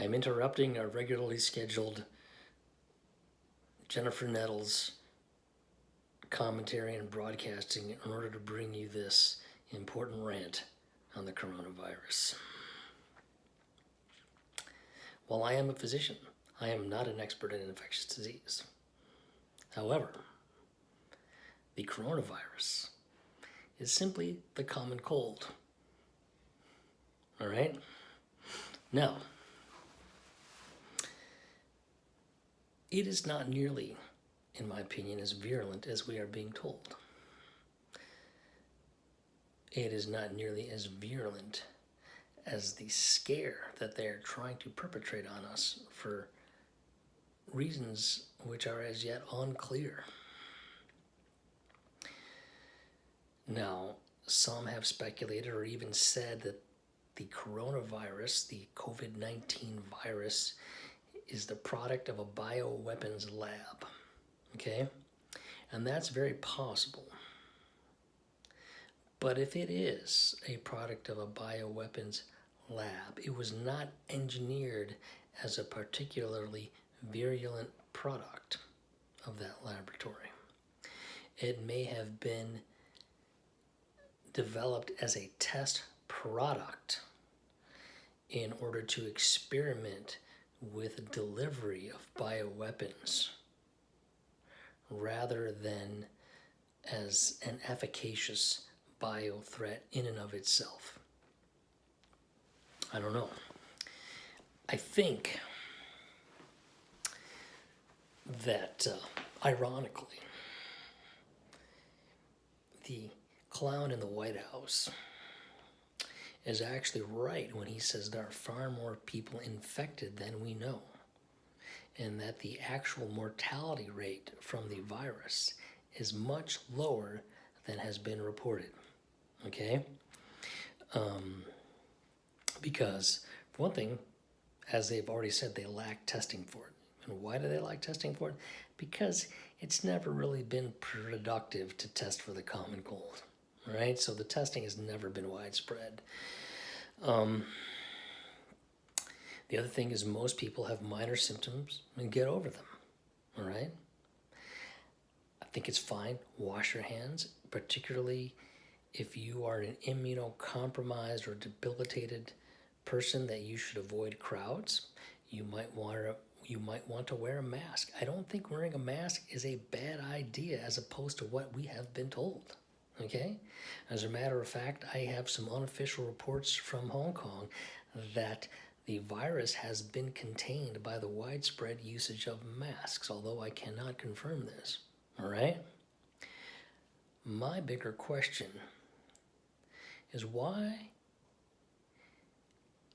I am interrupting our regularly scheduled Jennifer Nettles commentary and broadcasting in order to bring you this important rant on the coronavirus. While I am a physician, I am not an expert in infectious disease. However, the coronavirus is simply the common cold. All right? Now, it is not nearly, in my opinion, as virulent as we are being told. It is not nearly as virulent as the scare that they are trying to perpetrate on us for reasons which are as yet unclear. Now, some have speculated or even said that the coronavirus, the COVID-19 virus, is the product of a bioweapons lab, okay? And that's very possible. But if it is a product of a bioweapons lab, it was not engineered as a particularly virulent product of that laboratory. It may have been developed as a test product in order to experiment with delivery of bioweapons rather than as an efficacious bio threat in and of itself. I don't know. I think that, ironically, the clown in the White House is actually right when he says there are far more people infected than we know, and that the actual mortality rate from the virus is much lower than has been reported. Okay? Because, for one thing, as they've already said, they lack testing for it. And why do they lack testing for it? Because it's never really been productive to test for the common cold. All right? So the testing has never been widespread. The other thing is most people have minor symptoms and get over them. All right? I think it's fine. Wash your hands, particularly if you are an immunocompromised or debilitated person that you should avoid crowds. You might want to wear a mask. I don't think wearing a mask is a bad idea as opposed to what we have been told. Okay? As a matter of fact, I have some unofficial reports from Hong Kong that the virus has been contained by the widespread usage of masks, although I cannot confirm this. All right? My bigger question is, why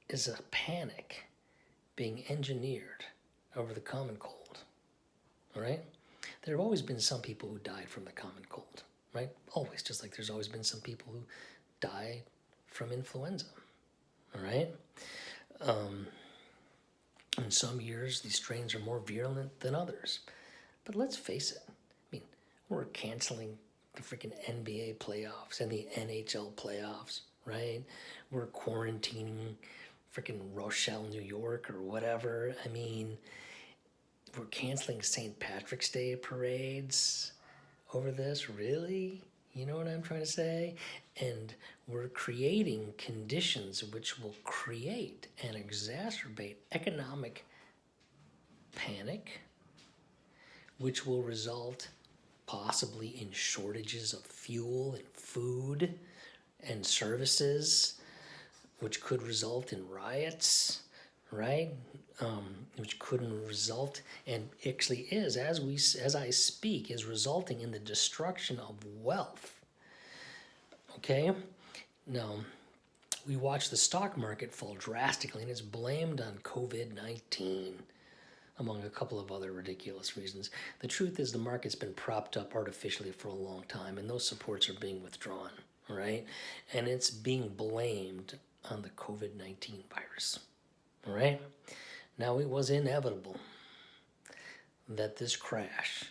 is a panic being engineered over the common cold? All right? There have always been some people who died from the common cold, right? Always, just like there's always been some people who died from influenza, all right? In some years, these strains are more virulent than others. But let's face it, I mean, we're canceling the freaking NBA playoffs and the NHL playoffs, right? We're quarantining freaking Rochelle, New York or whatever. I mean, we're canceling St. Patrick's Day parades over this, really? You know what I'm trying to say? And we're creating conditions which will create and exacerbate economic panic, which will result possibly in shortages of fuel and food and services, which could result in riots, right? Which couldn't result, and actually is, as I speak, is resulting in the destruction of wealth. Okay? Now, we watch the stock market fall drastically, and it's blamed on COVID-19, among a couple of other ridiculous reasons. The truth is the market's been propped up artificially for a long time, and those supports are being withdrawn, all right? And it's being blamed on the COVID-19 virus, all right? Now, it was inevitable that this crash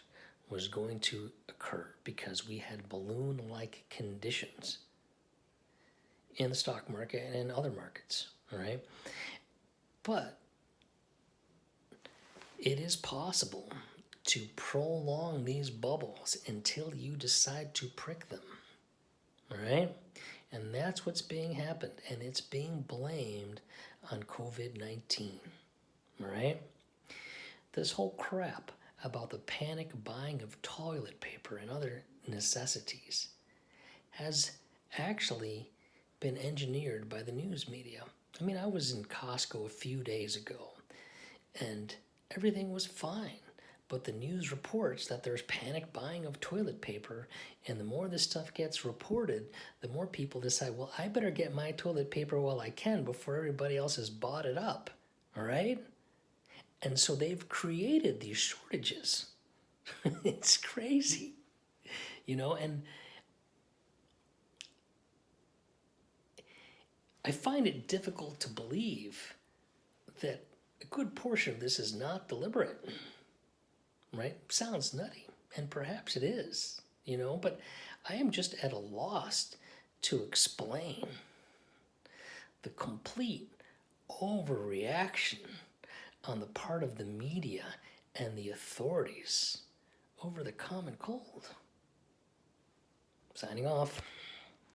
was going to occur because we had balloon-like conditions in the stock market and in other markets, all right? But it is possible to prolong these bubbles until you decide to prick them. All right? And that's what's being happened. And it's being blamed on COVID-19. All right? This whole crap about the panic buying of toilet paper and other necessities has actually been engineered by the news media. I mean, I was in Costco a few days ago and everything was fine. But the news reports that there's panic buying of toilet paper, and the more this stuff gets reported, the more people decide, well, I better get my toilet paper while I can before everybody else has bought it up, all right? And so they've created these shortages. It's crazy, and I find it difficult to believe that a good portion of this is not deliberate. Right? Sounds nutty, and perhaps it is, but I am just at a loss to explain the complete overreaction on the part of the media and the authorities over the common cold. Signing off.